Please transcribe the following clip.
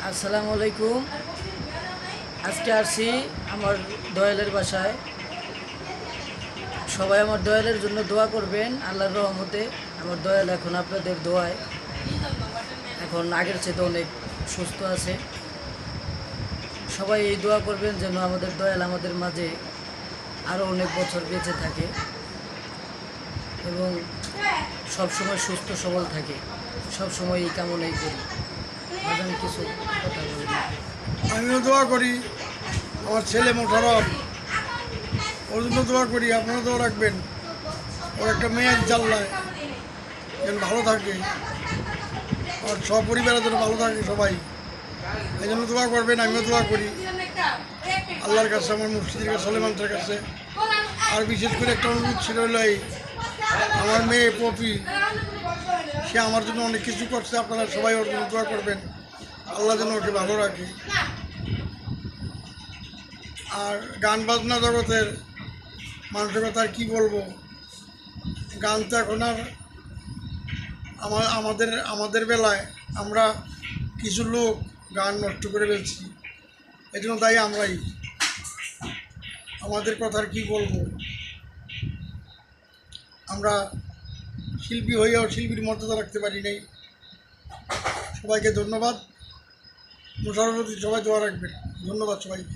আসসালামু আলাইকুম। আজকে আসছি আমার দয়ালের বাসায়। সবাই আমার দয়ালের জন্য দোয়া করবেন। আল্লাহর রহমতে আমার দয়াল এখন আপনাদের দোয়ায় এখন আগের চেয়ে অনেক সুস্থ আছে। সবাই এই দোয়া করবেন যেন আমাদের দয়াল আমাদের মাঝে আরও অনেক বছর বেঁচে থাকে এবং সবসময় সুস্থ সবল থাকে। সবসময় এই কামনাই করি। আমি কিছু কথা বলি। আমিও দোয়া করি আমার ছেলে মোশাররফ, ওর জন্য দোয়া করি। আপনারা দোয়া রাখবেন, ওর একটা মেয়ের জাল্লায় যেন ভালো থাকে, আর সপরিবারের জন্য ভালো থাকে সবাই। এই জন্য দোয়া করবেন, আমিও দোয়া করি আল্লাহর কাছে, আমার মুর্শিদের কাছে, সলেমানটার কাছে। আর বিশেষ করে একটা অনুরোধ ছিল হলো এই, আমার মেয়ে পপি, সে আমার জন্য অনেক কিছু করছে। আপনারা সবাই ওর জন্য দোয়া করবেন, আল্লাহ যেন ওকে ভালো রাখে। আর গান বাজনা জগতের মানুষের কথা আর কী বলবো, গান তো এখন আর আমাদের বেলায় আমরা কিছু লোক গান নষ্ট করে ফেলছি, এই জন্য তাই আমরাই। আমাদের কথা আর কী বলবো, আমরা শিল্পী হইয়াও শিল্পীর মর্যাদা রাখতে পারি নাই। সবাইকে ধন্যবাদ। মোশাররফের প্রতি সবাই দোয়া রাখবেন। ধন্যবাদ সবাইকে।